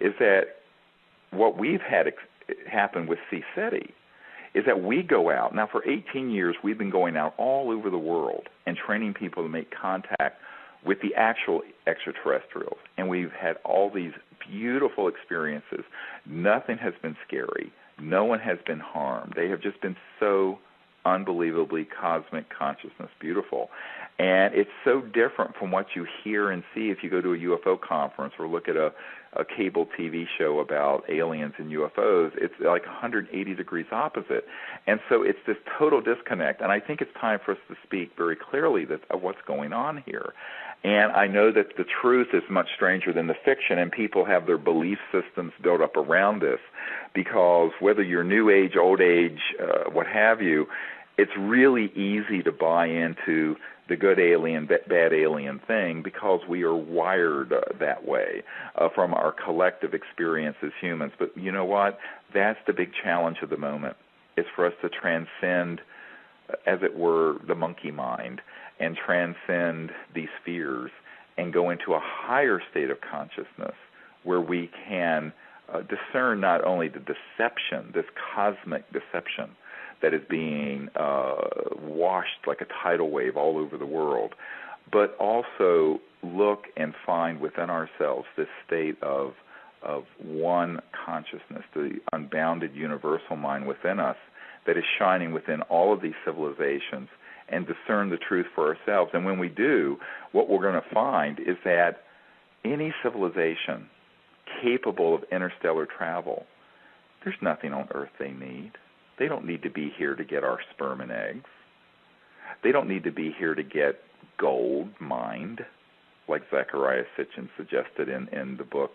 is that what we've had happen with CSETI is that we go out. Now, for 18 years, we've been going out all over the world and training people to make contact with the actual extraterrestrials. And we've had all these beautiful experiences. Nothing has been scary. No one has been harmed. They have just been so unbelievably cosmic consciousness beautiful. And it's so different from what you hear and see if you go to a UFO conference or look at a cable TV show about aliens and UFOs. It's like 180 degrees opposite. And so it's this total disconnect. And I think it's time for us to speak very clearly of what's going on here. And I know that the truth is much stranger than the fiction, and people have their belief systems built up around this because whether you're new age, old age, what have you, it's really easy to buy into the good alien, bad alien thing because we are wired that way from our collective experience as humans. But you know what? That's the big challenge of the moment, is for us to transcend, as it were, the monkey mind and transcend these fears and go into a higher state of consciousness where we can discern not only the deception, this cosmic deception that is being washed like a tidal wave all over the world, but also look and find within ourselves this state of one consciousness, the unbounded universal mind within us that is shining within all of these civilizations, and discern the truth for ourselves. And when we do, what we're going to find is that any civilization capable of interstellar travel, there's nothing on Earth they need. They don't need to be here to get our sperm and eggs. They don't need to be here to get gold mined, like Zecharia Sitchin suggested in the book,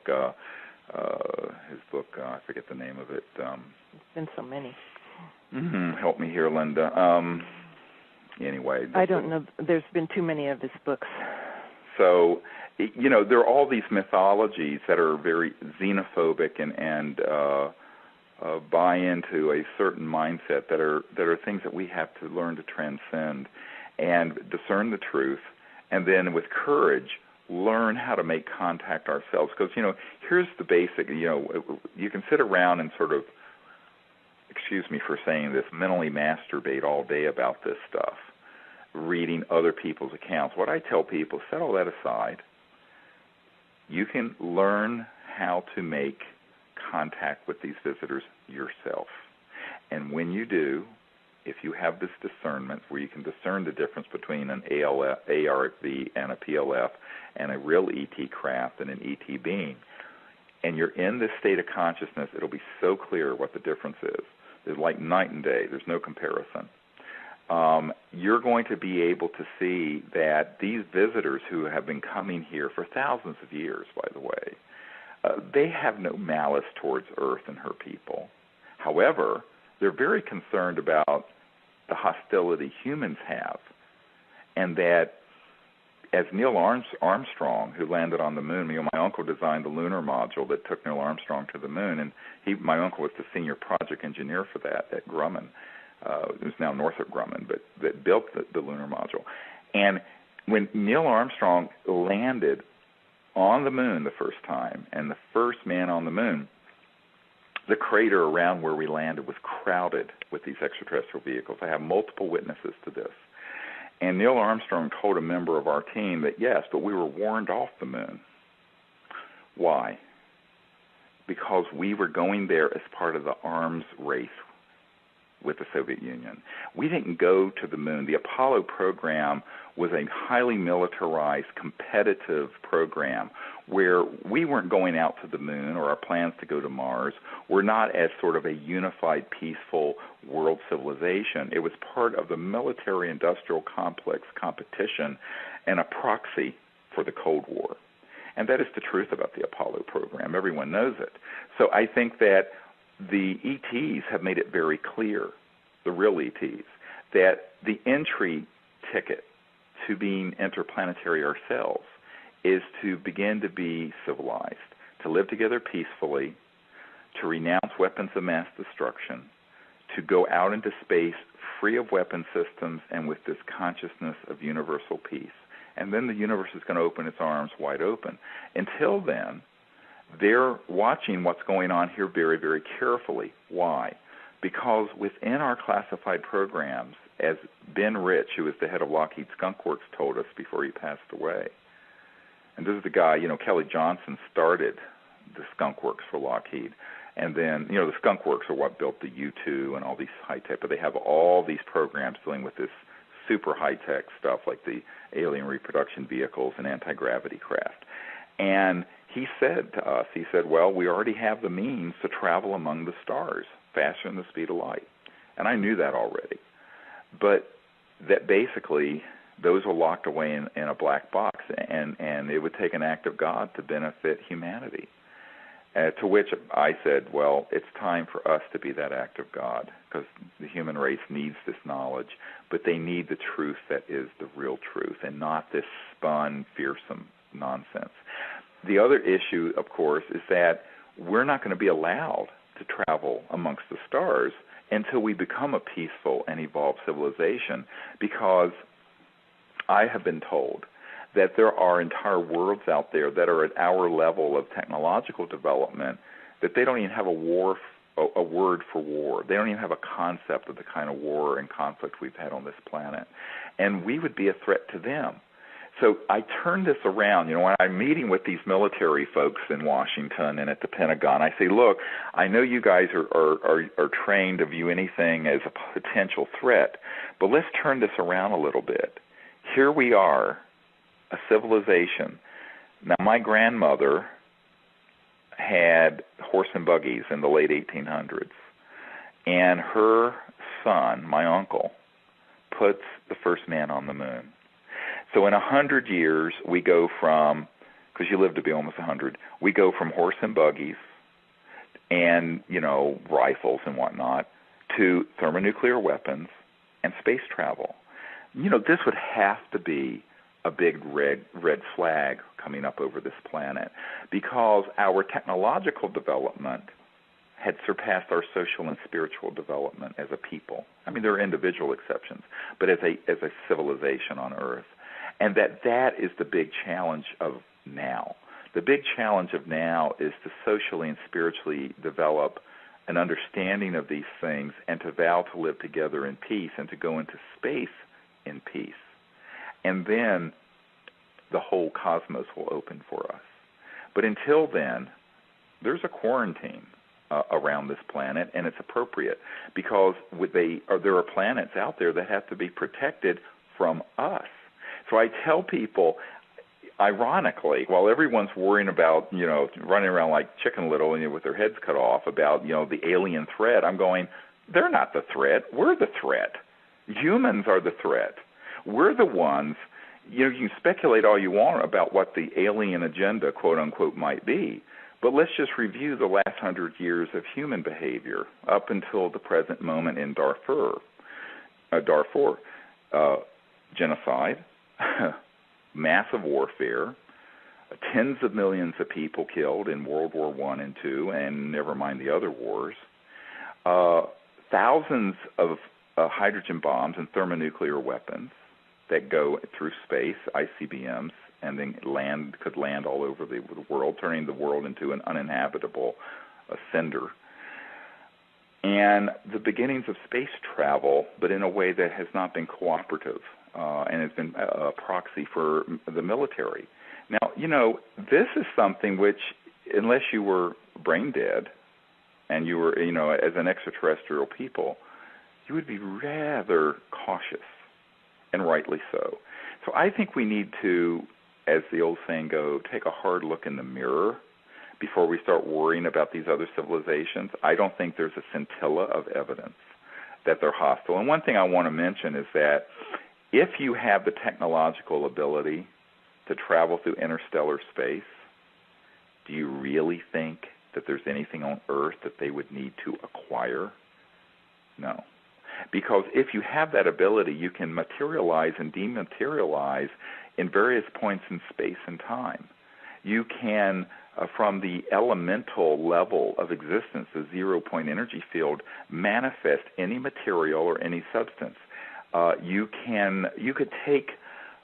his book, I forget the name of it. There's been so many. Help me here, Linda. Anyway. I don't know. There's been too many of his books. So, you know, there are all these mythologies that are very xenophobic and buy into a certain mindset that are things that we have to learn to transcend and discern the truth, and then with courage learn how to make contact ourselves. Because, you know, here's the basic, you know, you can sit around and sort of, excuse me for saying this, mentally masturbate all day about this stuff, reading other people's accounts. What I tell people, set all that aside. You can learn how to make contact with these visitors yourself. And when you do, if you have this discernment where you can discern the difference between an ARV and a PLF and a real ET craft and an ET being, and you're in this state of consciousness, it'll be so clear what the difference is. There's like night and day. There's no comparison. You're going to be able to see that these visitors who have been coming here for thousands of years, by the way, they have no malice towards Earth and her people. However, they're very concerned about the hostility humans have, and that as Neil Armstrong, who landed on the moon, you know, my uncle designed the lunar module that took Neil Armstrong to the moon, and my uncle was the senior project engineer for that at Grumman. It was now Northrop Grumman, but that built the lunar module. And when Neil Armstrong landed on the moon the first time, and the first man on the moon, the crater around where we landed was crowded with these extraterrestrial vehicles. I have multiple witnesses to this. And Neil Armstrong told a member of our team that, yes, but we were warned off the moon. Why? Because we were going there as part of the arms race with the Soviet Union. We didn't go to the moon. The Apollo program was a highly militarized, competitive program where we weren't going out to the moon, or our plans to go to Mars were not as sort of a unified, peaceful world civilization. It was part of the military-industrial complex competition and a proxy for the Cold War. And that is the truth about the Apollo program. Everyone knows it. So I think that the ETs have made it very clear, the real ETs, that the entry ticket to being interplanetary ourselves is to begin to be civilized, to live together peacefully, to renounce weapons of mass destruction, to go out into space free of weapon systems and with this consciousness of universal peace. And then the universe is going to open its arms wide open. Until then, they're watching what's going on here very, very carefully. Why? Because within our classified programs, as Ben Rich, who was the head of Lockheed Skunk Works, told us before he passed away, and this is the guy, Kelly Johnson started the Skunk Works for Lockheed. And then, the Skunk Works are what built the U-2 and all these high-tech, but they have all these programs dealing with this super high-tech stuff like the alien reproduction vehicles and anti-gravity craft. And he said to us, well, we already have the means to travel among the stars faster than the speed of light. And I knew that already. But that basically those are locked away in a black box, and it would take an act of God to benefit humanity. To which I said, well, it's time for us to be that act of God, because the human race needs this knowledge, but they need the truth that is the real truth and not this spun, fearsome nonsense. The other issue, of course, is that we're not going to be allowed to travel amongst the stars until we become a peaceful and evolved civilization, because I have been told that there are entire worlds out there that are at our level of technological development that they don't even have a word for war. They don't even have a concept of the kind of war and conflict we've had on this planet. And we would be a threat to them. So I turn this around. When I'm meeting with these military folks in Washington and at the Pentagon, I say, look, I know you guys are trained to view anything as a potential threat, but let's turn this around a little bit. Here we are, a civilization. Now, my grandmother had horse and buggies in the late 1800s, and her son, my uncle, puts the first man on the moon. So in 100 years, we go from, because you live to be almost 100, we go from horse and buggies and, rifles and whatnot to thermonuclear weapons and space travel. This would have to be a big red flag coming up over this planet, because our technological development had surpassed our social and spiritual development as a people. I mean, there are individual exceptions, but as a civilization on Earth. And that is the big challenge of now. The big challenge of now is to socially and spiritually develop an understanding of these things and to vow to live together in peace and to go into space in peace. And then the whole cosmos will open for us. But until then, there's a quarantine around this planet, and it's appropriate because there are planets out there that have to be protected from us. So I tell people, ironically, while everyone's worrying about, running around like Chicken Little and with their heads cut off about, the alien threat, I'm going, they're not the threat. We're the threat. Humans are the threat. We're the ones, you can speculate all you want about what the alien agenda, quote unquote, might be, but let's just review the last 100 years of human behavior up until the present moment in Darfur, genocide, massive warfare, tens of millions of people killed in World War I and II, and never mind the other wars, thousands of hydrogen bombs and thermonuclear weapons that go through space, ICBMs, and then could land all over the world, turning the world into an uninhabitable cinder. And the beginnings of space travel, but in a way that has not been cooperative, and has been a proxy for the military. Now, this is something which, unless you were brain dead and you were, as an extraterrestrial people, you would be rather cautious, and rightly so. So I think we need to, as the old saying goes, take a hard look in the mirror before we start worrying about these other civilizations. I don't think there's a scintilla of evidence that they're hostile. And one thing I want to mention is that if you have the technological ability to travel through interstellar space, do you really think that there's anything on Earth that they would need to acquire? No. Because if you have that ability, you can materialize and dematerialize in various points in space and time. You can, from the elemental level of existence, the zero-point energy field, manifest any material or any substance. You could take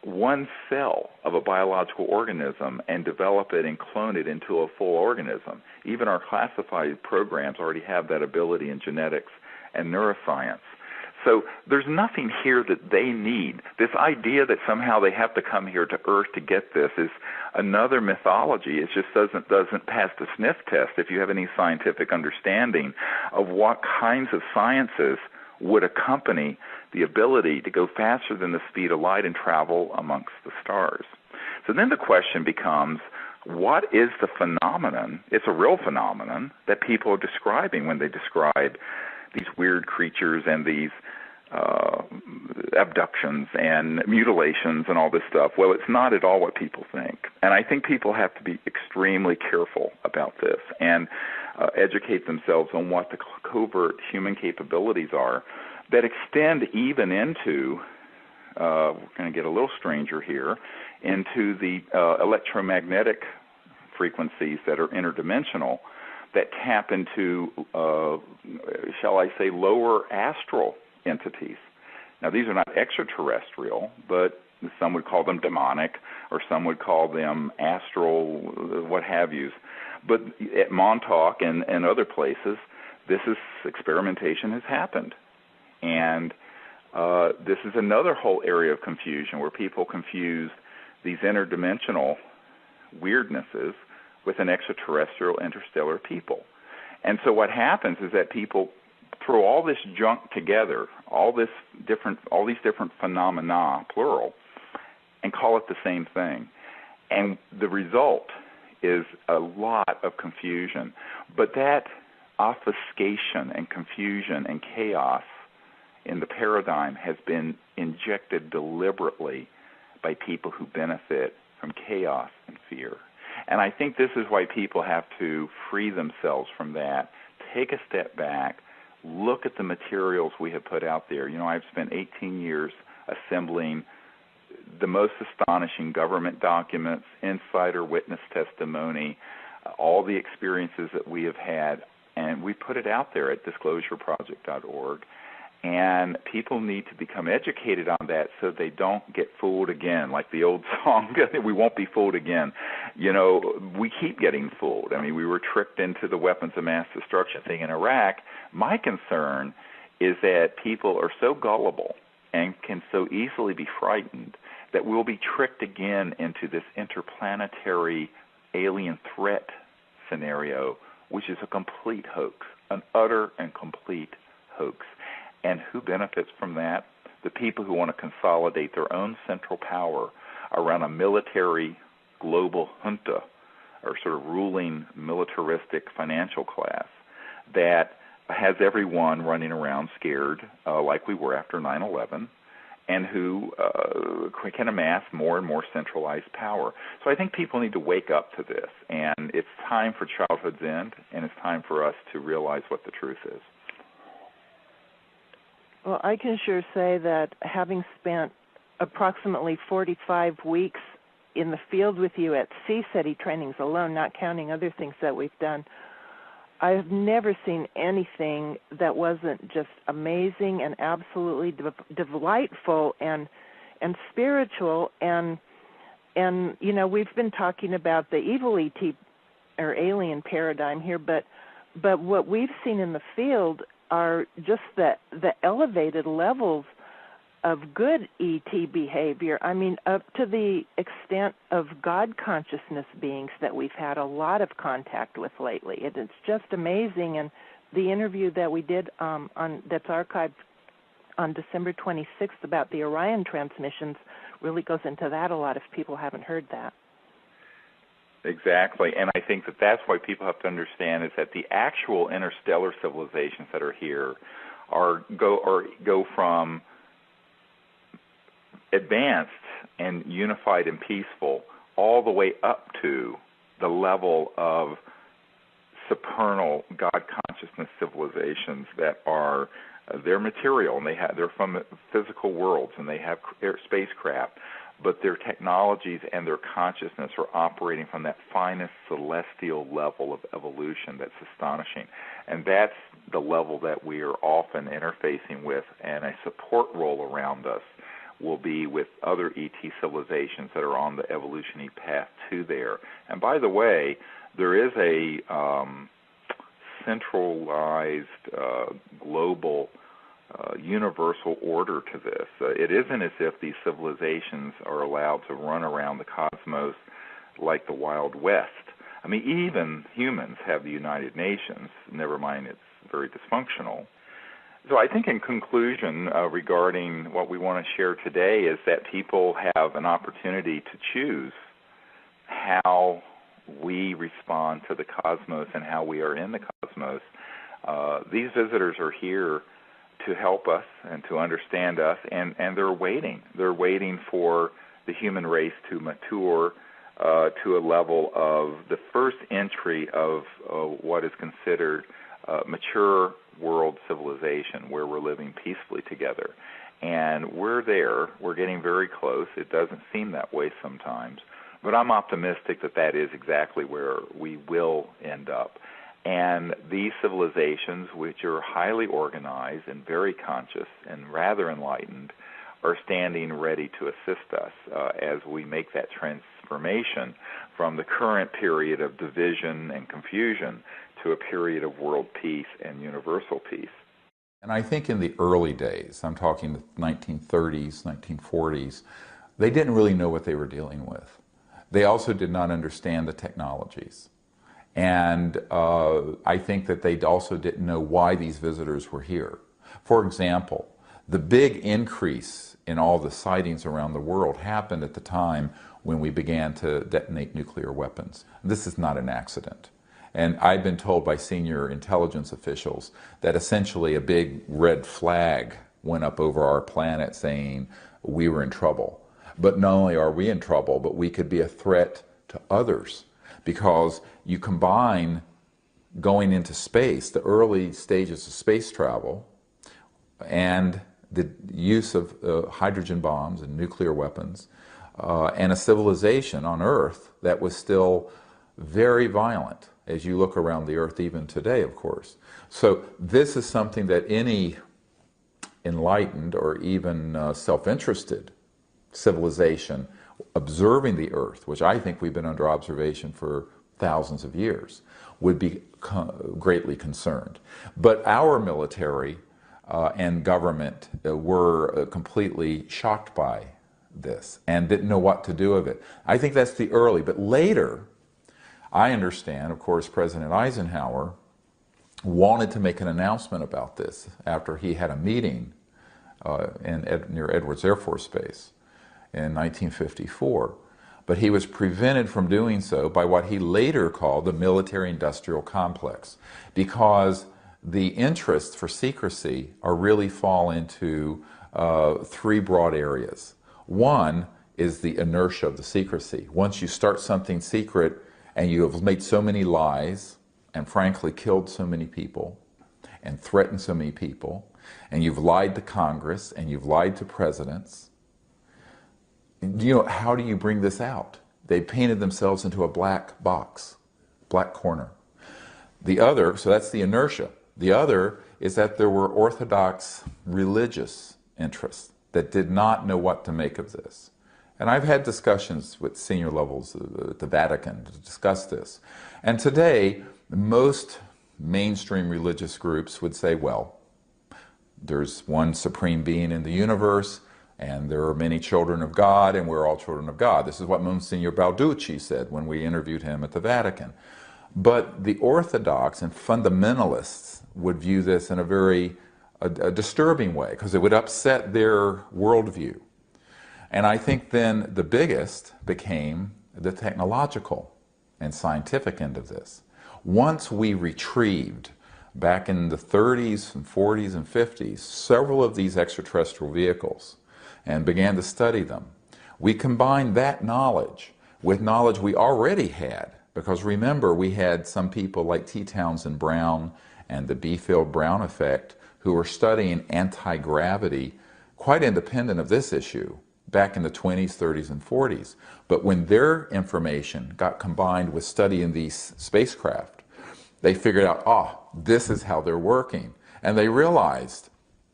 one cell of a biological organism and develop it and clone it into a full organism. Even our classified programs already have that ability in genetics and neuroscience. So there's nothing here that they need. This idea that somehow they have to come here to Earth to get this is another mythology. It just doesn't pass the sniff test if you have any scientific understanding of what kinds of sciences would accompany the ability to go faster than the speed of light and travel amongst the stars. So then the question becomes, what is the phenomenon? It's a real phenomenon that people are describing when they describe these weird creatures and these abductions and mutilations and all this stuff. Well, it's not at all what people think. And I think people have to be extremely careful about this and educate themselves on what the covert human capabilities are that extend even into, we're going to get a little stranger here, into the electromagnetic frequencies that are interdimensional, that tap into, shall I say, lower astral entities. Now, these are not extraterrestrial, but some would call them demonic, or some would call them astral, what have yous. But at Montauk and other places, experimentation has happened. And this is another whole area of confusion where people confuse these interdimensional weirdnesses with an extraterrestrial, interstellar people. And so what happens is that people throw all this junk together, all these different phenomena, plural, and call it the same thing. And the result is a lot of confusion. But that obfuscation and confusion and chaos in the paradigm has been injected deliberately by people who benefit from chaos and fear. And I think this is why people have to free themselves from that, take a step back, look at the materials we have put out there. You know, I've spent 18 years assembling the most astonishing government documents, insider witness testimony, all the experiences that we have had, and we put it out there at disclosureproject.org. And people need to become educated on that so they don't get fooled again, like the old song, we won't be fooled again. You know, we keep getting fooled. I mean, we were tricked into the weapons of mass destruction thing in Iraq. My concern is that people are so gullible and can so easily be frightened that we'll be tricked again into this interplanetary alien threat scenario, which is a complete hoax, an utter and complete hoax. And who benefits from that? The people who want to consolidate their own central power around a military global junta, or sort of ruling militaristic financial class that has everyone running around scared like we were after 9/11, and who can amass more and more centralized power. So I think people need to wake up to this, and it's time for childhood's end, and it's time for us to realize what the truth is. Well, I can sure say that having spent approximately 45 weeks in the field with you at CSETI trainings alone, not counting other things that we've done, I have never seen anything that wasn't just amazing and absolutely delightful and spiritual. And you know, we've been talking about the evil ET or alien paradigm here, but what we've seen in the field are just the elevated levels of good ET behavior. I mean, up to the extent of God consciousness beings that we've had a lot of contact with lately. It's just amazing. And the interview that we did that's archived on December 26th about the Orion transmissions really goes into that a lot if people haven't heard that. Exactly, and I think that that's why people have to understand is that the actual interstellar civilizations that are here go from advanced and unified and peaceful all the way up to the level of supernal God consciousness civilizations that are they're material and they're from physical worlds and they have spacecraft. But their technologies and their consciousness are operating from that finest celestial level of evolution that's astonishing. And that's the level that we are often interfacing with, and a support role around us will be with other ET civilizations that are on the evolutionary path to there. And by the way, there is a centralized global universal order to this. It isn't as if these civilizations are allowed to run around the cosmos like the Wild West. I mean, even humans have the United Nations, never mind it's very dysfunctional. So I think in conclusion, regarding what we want to share today is that people have an opportunity to choose how we respond to the cosmos and how we are in the cosmos. These visitors are here to help us and to understand us, and they're waiting. They're waiting for the human race to mature to a level of the first entry of what is considered mature world civilization, where we're living peacefully together. And we're there. We're getting very close. It doesn't seem that way sometimes, but I'm optimistic that that is exactly where we will end up. And these civilizations, which are highly organized and very conscious and rather enlightened, are standing ready to assist us as we make that transformation from the current period of division and confusion to a period of world peace and universal peace. And I think in the early days, I'm talking the 1930s, 1940s, they didn't really know what they were dealing with. They also did not understand the technologies. And I think that they also didn't know why these visitors were here. For example, the big increase in all the sightings around the world happened at the time when we began to detonate nuclear weapons. This is not an accident. And I've been told by senior intelligence officials that essentially a big red flag went up over our planet saying we were in trouble. But not only are we in trouble, but we could be a threat to others, because you combine going into space, the early stages of space travel, and the use of hydrogen bombs and nuclear weapons, and a civilization on Earth that was still very violent, as you look around the Earth even today, of course. So this is something that any enlightened or even self-interested civilization observing the Earth, which I think we've been under observation for thousands of years, would be greatly concerned. But our military and government were completely shocked by this and didn't know what to do with it. I think that's the early, but later, I understand, of course, President Eisenhower wanted to make an announcement about this after he had a meeting near Edwards Air Force Base in 1954. But he was prevented from doing so by what he later called the military-industrial complex, because the interests for secrecy are really fall into three broad areas. One is the inertia of the secrecy. Once you start something secret and you have made so many lies and frankly killed so many people and threatened so many people, and you've lied to Congress and you've lied to presidents, you know, how do you bring this out? They painted themselves into a black box, black corner. The other, so that's the inertia. The other is that there were Orthodox religious interests that did not know what to make of this. And I've had discussions with senior levels at the Vatican to discuss this. And today, most mainstream religious groups would say, well, there's one supreme being in the universe, and there are many children of God, and we're all children of God. This is what Monsignor Balducci said when we interviewed him at the Vatican. But the Orthodox and fundamentalists would view this in a very disturbing way, because it would upset their worldview. And I think then the biggest became the technological and scientific end of this. Once we retrieved, back in the 30s and 40s and 50s, several of these extraterrestrial vehicles and began to study them, we combined that knowledge with knowledge we already had. Because remember, we had some people like T. Townsend Brown and the B-Field-Brown effect who were studying anti-gravity quite independent of this issue back in the 20s, 30s, and 40s. But when their information got combined with studying these spacecraft, they figured out, this is how they're working. And they realized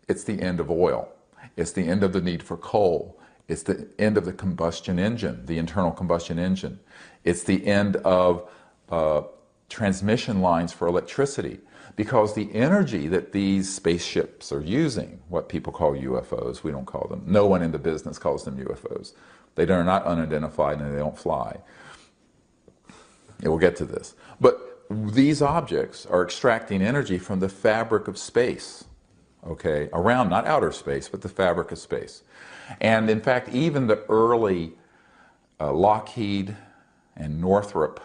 it's the end of oil. It's the end of the need for coal. It's the end of the combustion engine, the internal combustion engine. It's the end of transmission lines for electricity, because the energy that these spaceships are using, what people call UFOs, we don't call them, no one in the business calls them UFOs. They are not unidentified and they don't fly. And we'll get to this. But these objects are extracting energy from the fabric of space, okay, around, not outer space, but the fabric of space. And in fact, even the early Lockheed and Northrop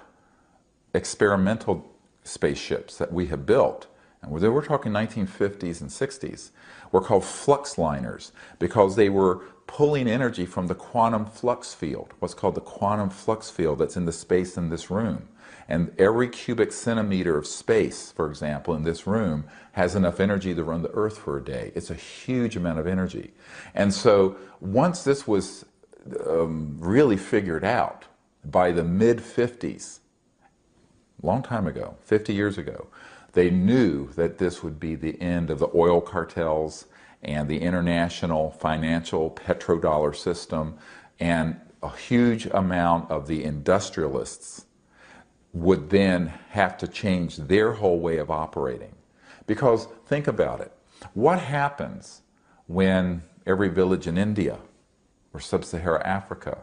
experimental spaceships that we have built, and we're talking 1950s and 60s, were called flux liners because they were pulling energy from the quantum flux field, what's called the quantum flux field that's in the space in this room. And every cubic centimeter of space, for example, in this room has enough energy to run the Earth for a day. It's a huge amount of energy. And so once this was really figured out by the mid-50s, long time ago, 50 years ago, they knew that this would be the end of the oil cartels and the international financial petrodollar system, and a huge amount of the industrialists would then have to change their whole way of operating. Because think about it. What happens when every village in India or sub-Saharan Africa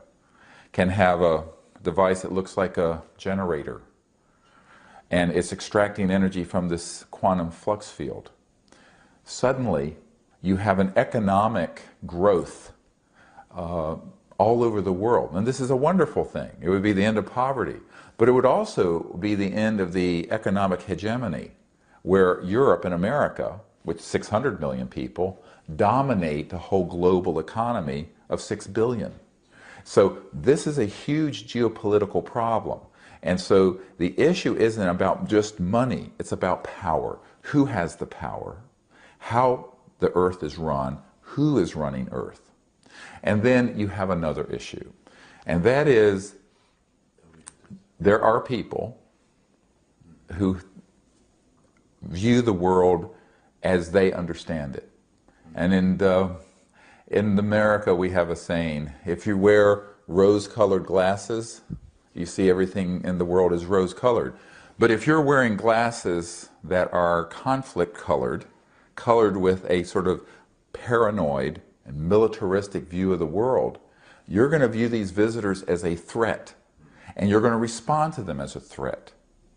can have a device that looks like a generator, and it's extracting energy from this quantum flux field? Suddenly, you have an economic growth all over the world. And this is a wonderful thing. It would be the end of poverty. But it would also be the end of the economic hegemony, where Europe and America, with 600 million people, dominate the whole global economy of 6 billion. So this is a huge geopolitical problem. And so the issue isn't about just money, it's about power. Who has the power? How the Earth is run? Who is running Earth? And then you have another issue, and that is there are people who view the world as they understand it. And in America we have a saying, if you wear rose-colored glasses, you see everything in the world is rose-colored. But if you're wearing glasses that are conflict-colored, colored with a sort of paranoid and militaristic view of the world, you're going to view these visitors as a threat, and you're going to respond to them as a threat,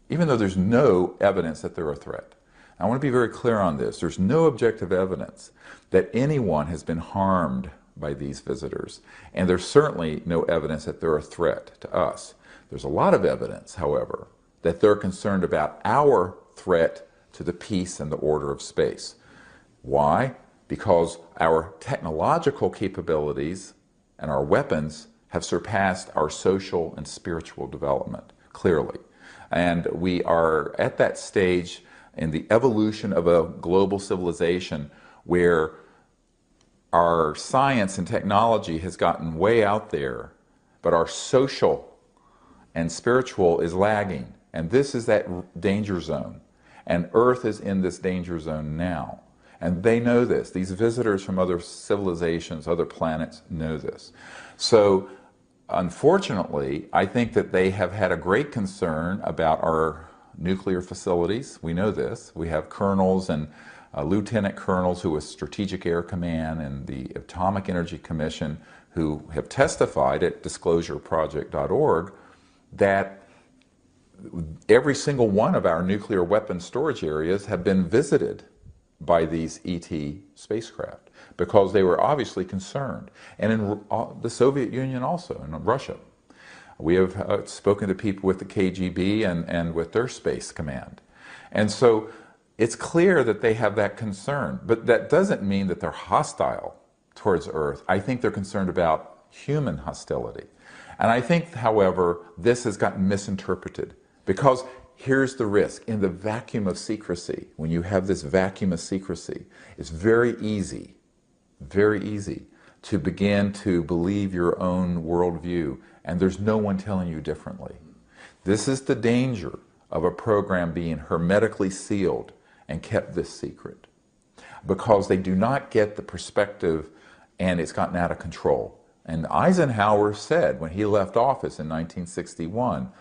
even though there's no evidence that they're a threat. I want to be very clear on this. There's no objective evidence that anyone has been harmed by these visitors, and there's certainly no evidence that they're a threat to us. There's a lot of evidence, however, that they're concerned about our threat to the peace and the order of space. Why? Because our technological capabilities and our weapons have surpassed our social and spiritual development, clearly. And we are at that stage in the evolution of a global civilization where our science and technology has gotten way out there, but our social and spiritual is lagging. And this is that danger zone. And Earth is in this danger zone now. And they know this. These visitors from other civilizations, other planets, know this. So, unfortunately, I think that they have had a great concern about our nuclear facilities. We know this. We have colonels and lieutenant colonels who are Strategic Air Command and the Atomic Energy Commission who have testified at disclosureproject.org that every single one of our nuclear weapons storage areas have been visited by these ET spacecraft because they were obviously concerned. And in the Soviet Union also, in Russia. We have spoken to people with the KGB and with their space command. And so it's clear that they have that concern, but that doesn't mean that they're hostile towards Earth. I think they're concerned about human hostility. And I think, however, this has gotten misinterpreted because here's the risk. In the vacuum of secrecy, when you have this vacuum of secrecy, it's very easy to begin to believe your own worldview, and there's no one telling you differently. This is the danger of a program being hermetically sealed and kept this secret, because they do not get the perspective and it's gotten out of control. And Eisenhower said when he left office in 1961,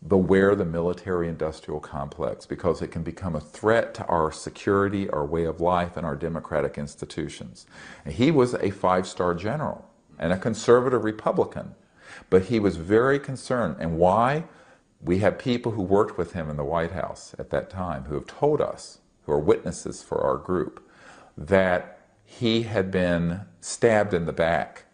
beware the military-industrial complex because it can become a threat to our security, our way of life, and our democratic institutions. And he was a five-star general and a conservative Republican, but he was very concerned. And why? We have people who worked with him in the White House at that time who have told us, who are witnesses for our group, that he had been stabbed in the back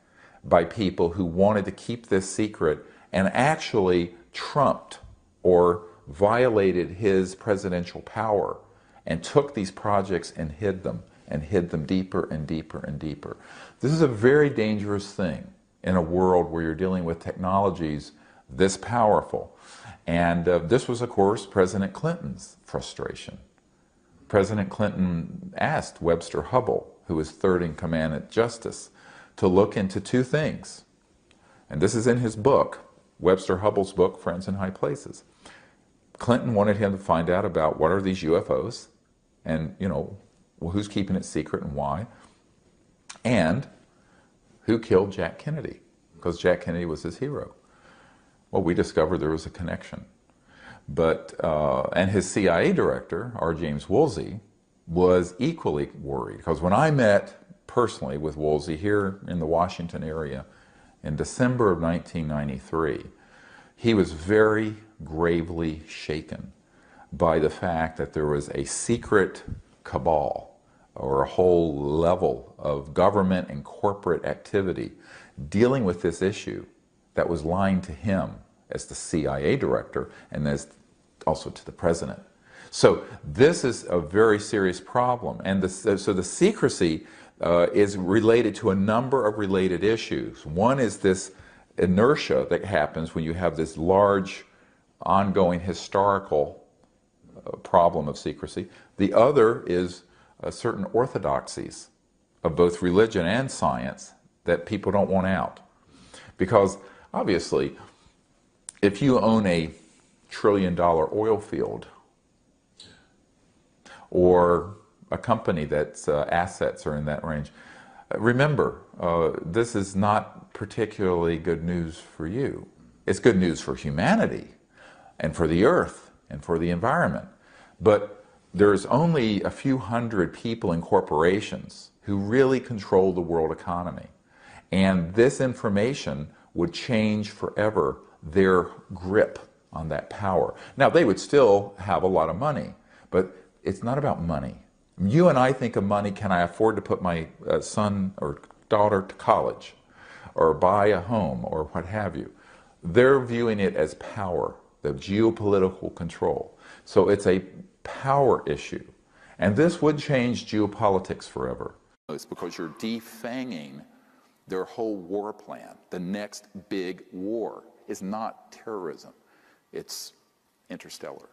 by people who wanted to keep this secret and actually trumped or violated his presidential power and took these projects and hid them deeper and deeper and deeper. This is a very dangerous thing in a world where you're dealing with technologies this powerful. And this was, of course, President Clinton's frustration. President Clinton asked Webster Hubbell, who was third in command at Justice, to look into two things. And this is in his book, Webster Hubbell's book, Friends in High Places. Clinton wanted him to find out about what are these UFOs and, you know, who's keeping it secret and why, and who killed Jack Kennedy, because Jack Kennedy was his hero. Well, we discovered there was a connection. But, and his CIA director, R. James Woolsey, was equally worried, because when I met personally with Woolsey here in the Washington area in December of 1993, he was very gravely shaken by the fact that there was a secret cabal or a whole level of government and corporate activity dealing with this issue that was lying to him as the CIA director and as also to the president. So this is a very serious problem, and so the secrecy is related to a number of related issues. One is this inertia that happens when you have this large ongoing historical problem of secrecy. The other is certain orthodoxies of both religion and science that people don't want out. Because obviously, if you own a trillion-dollar oil field or a company that's assets are in that range, remember, this is not particularly good news for you. It's good news for humanity and for the earth and for the environment. But there's only a few hundred people in corporations who really control the world economy. And this information would change forever their grip on that power. Now, they would still have a lot of money, but it's not about money. You and I think of money, can I afford to put my son or daughter to college or buy a home or what have you? They're viewing it as power, the geopolitical control. So it's a power issue. And this would change geopolitics forever. It's because you're defanging their whole war plan. The next big war is not terrorism, it's interstellar.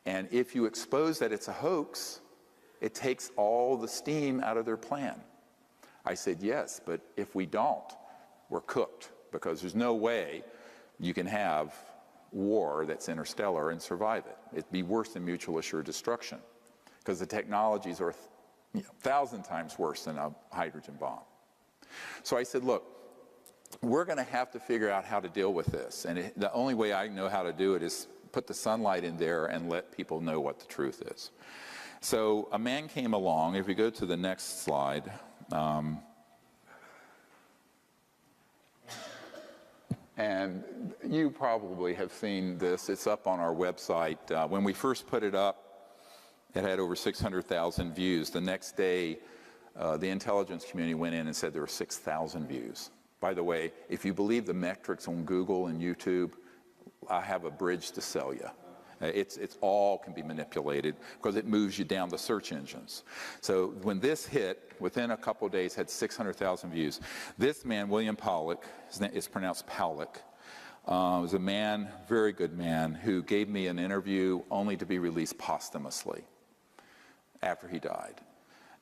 And if you expose that it's a hoax, it takes all the steam out of their plan. I said, yes, but if we don't, we're cooked, because there's no way you can have war that's interstellar and survive it. It'd be worse than mutual assured destruction, because the technologies are 1,000 times worse than a hydrogen bomb. So I said, look, we're going to have to figure out how to deal with this. And the only way I know how to do it is put the sunlight in there and let people know what the truth is. So a man came along. If we go to the next slide. And you probably have seen this. It's up on our website. When we first put it up, it had over 600,000 views. The next day, the intelligence community went in and said there were 6,000 views. By the way, if you believe the metrics on Google and YouTube, I have a bridge to sell you. It's all can be manipulated because it moves you down the search engines. So when this hit, within a couple of days, had 600,000 views. This man, William Pollock, his name is pronounced Powlick, was a man, very good man, who gave me an interview only to be released posthumously after he died.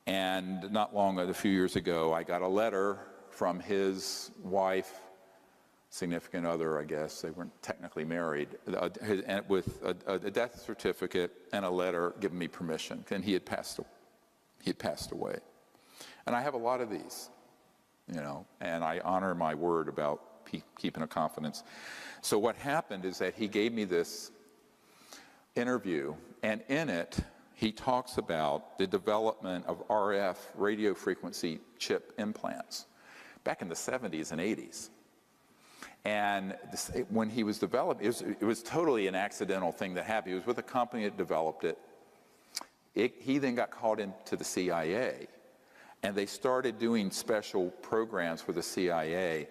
And not long, a few years ago, I got a letter from his wife, significant other, I guess, they weren't technically married, with a death certificate and a letter giving me permission, and he had passed away. And I have a lot of these. you know, and I honor my word about keeping a confidence. So what happened is that he gave me this interview, and in it, he talks about the development of RF radio frequency chip implants back in the 70s and 80s. And when he was developing, it was totally an accidental thing that happened. He was with a company that developed it. He then got called into the CIA, and they started doing special programs for the CIA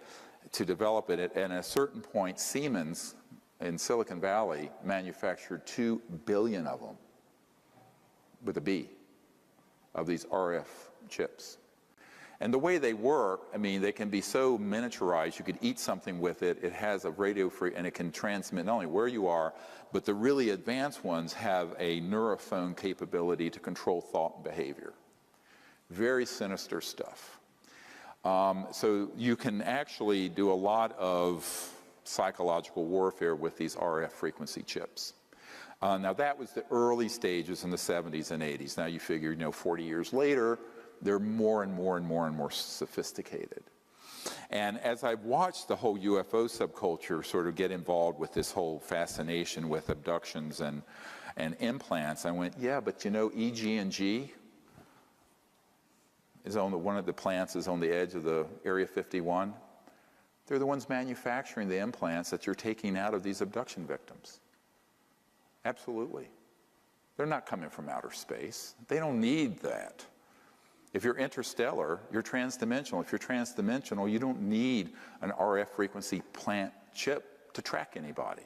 to develop it. And at a certain point, Siemens in Silicon Valley manufactured 2 billion of them, with a B, of these RF chips. And the way they work, I mean, they can be so miniaturized, you could eat something with it, it has a radio free, and it can transmit not only where you are, but the really advanced ones have a neurophone capability to control thought and behavior. Very sinister stuff. So you can actually do a lot of psychological warfare with these RF frequency chips. Now that was the early stages in the 70s and 80s. Now you figure, you know, 40 years later, they're more and more and more and more sophisticated. And as I've watched the whole UFO subculture sort of get involved with this whole fascination with abductions and implants, I went, yeah, but you know, EG&G is on one of the plants is on the edge of the Area 51. They're the ones manufacturing the implants that you're taking out of these abduction victims. Absolutely. They're not coming from outer space. They don't need that. If you're interstellar, you're transdimensional. If you're transdimensional, you don't need an RF frequency plant chip to track anybody,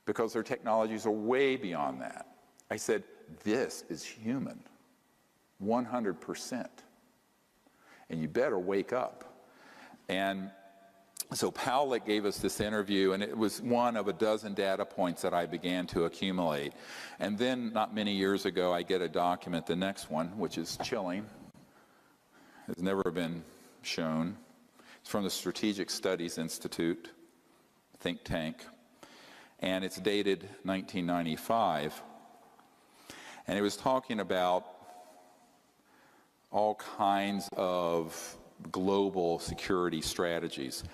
because their technologies are way beyond that. I said, this is human, 100%. And you better wake up. And so Powlett gave us this interview, and it was one of a dozen data points that I began to accumulate. And then, not many years ago, I get a document, the next one, which is chilling. It's never been shown. It's from the Strategic Studies Institute, think tank, and it's dated 1995. And it was talking about all kinds of global security strategies.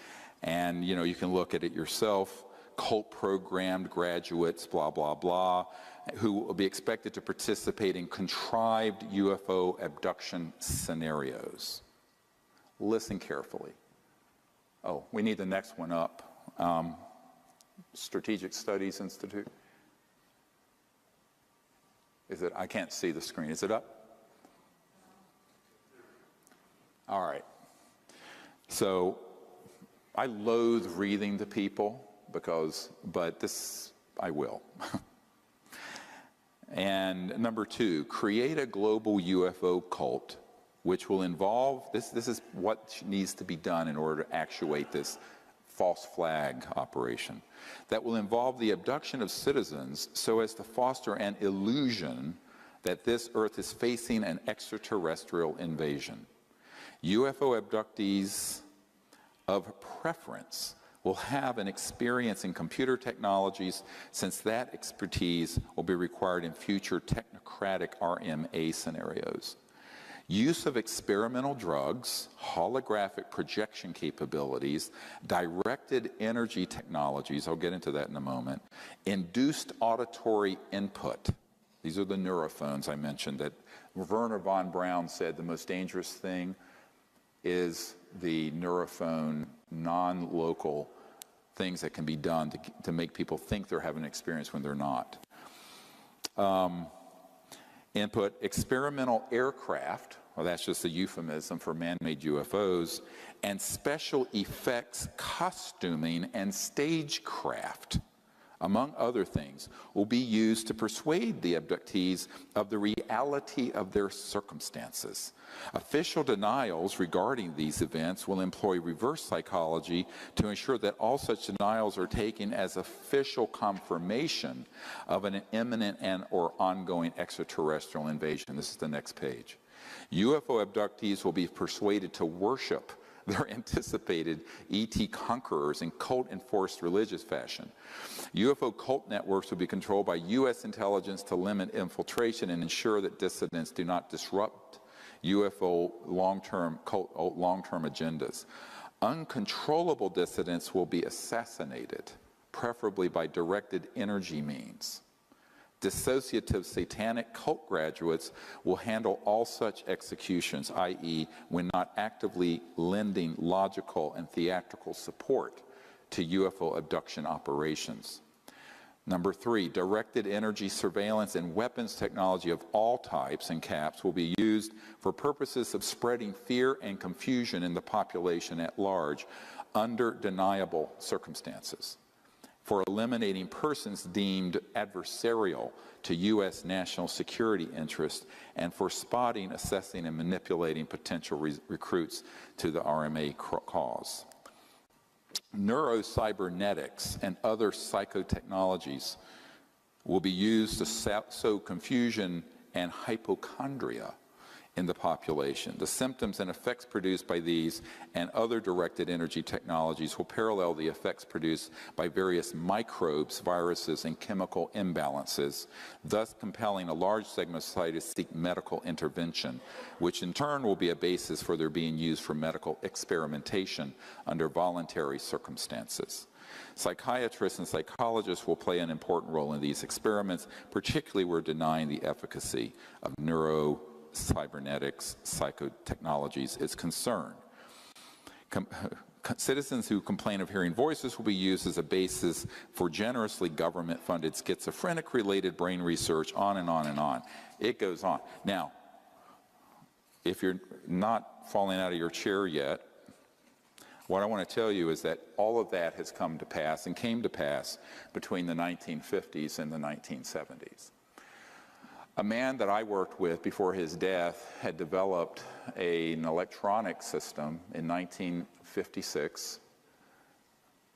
And, you know, you can look at it yourself. Cult-programmed graduates, blah, blah, blah, who will be expected to participate in contrived UFO abduction scenarios. Listen carefully. Oh, we need the next one up. Strategic Studies Institute. Is it? I can't see the screen. Is it up? All right. So I loathe reading to people but this I will. And number 2, create a global UFO cult, which will involve, this is what needs to be done in order to actuate this false flag operation, that will involve the abduction of citizens so as to foster an illusion that this Earth is facing an extraterrestrial invasion. UFO abductees of preference will have an experience in computer technologies, since that expertise will be required in future technocratic RMA scenarios. Use of experimental drugs, holographic projection capabilities, directed energy technologies, I'll get into that in a moment, induced auditory input. These are the neurophones I mentioned that Werner von Braun said the most dangerous thing is the neurophone, non-local things that can be done to make people think they're having an experience when they're not. Input experimental aircraft, well, that's just a euphemism for man-made UFOs, and special effects costuming and stagecraft, among other things, will be used to persuade the abductees of the reality of their circumstances. Official denials regarding these events will employ reverse psychology to ensure that all such denials are taken as official confirmation of an imminent and or ongoing extraterrestrial invasion. This is the next page. UFO abductees will be persuaded to worship their anticipated ET conquerors in cult-enforced religious fashion. UFO cult networks will be controlled by U.S. intelligence to limit infiltration and ensure that dissidents do not disrupt UFO long-term agendas. Uncontrollable dissidents will be assassinated, preferably by directed energy means. Dissociative satanic cult graduates will handle all such executions, i.e., when not actively lending logical and theatrical support to UFO abduction operations. Number 3, directed energy surveillance and weapons technology of all types and caps will be used for purposes of spreading fear and confusion in the population at large under deniable circumstances, for eliminating persons deemed adversarial to U.S. national security interests, and for spotting, assessing, and manipulating potential recruits to the RMA cause. Neurocybernetics and other psychotechnologies will be used to sow confusion and hypochondria in the population. The symptoms and effects produced by these and other directed energy technologies will parallel the effects produced by various microbes, viruses, and chemical imbalances, thus compelling a large segment of society to seek medical intervention, which in turn will be a basis for their being used for medical experimentation under voluntary circumstances. Psychiatrists and psychologists will play an important role in these experiments, particularly where denying the efficacy of cybernetics, psychotechnologies is concerned. Citizens who complain of hearing voices will be used as a basis for generously government-funded schizophrenic-related brain research, on and on and on. It goes on. Now, if you're not falling out of your chair yet, what I want to tell you is that all of that has come to pass and came to pass between the 1950s and the 1970s. A man that I worked with before his death had developed an electronic system in 1956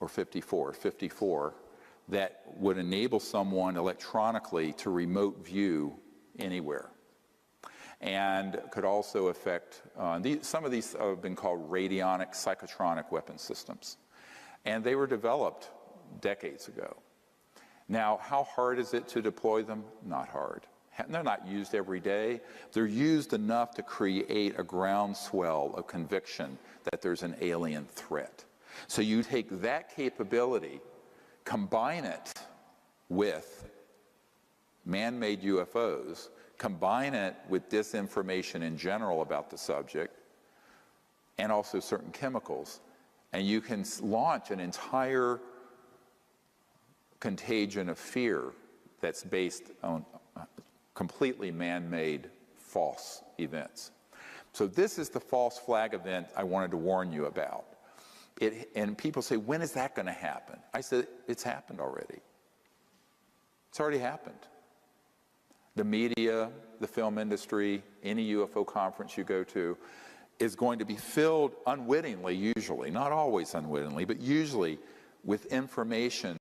or 54, that would enable someone electronically to remote view anywhere, and could also affect, some of these have been called radionic psychotronic weapon systems, and they were developed decades ago. Now, how hard is it to deploy them? Not hard. They're not used every day. They're used enough to create a groundswell of conviction that there's an alien threat. So you take that capability, combine it with man-made UFOs, combine it with disinformation in general about the subject, and also certain chemicals, and you can launch an entire contagion of fear that's based on completely man-made false events. So this is the false flag event I wanted to warn you about. And people say, when is that going to happen? I said, it's happened already. It's already happened. The media, the film industry, any UFO conference you go to is going to be filled unwittingly, usually, not always unwittingly, but usually with information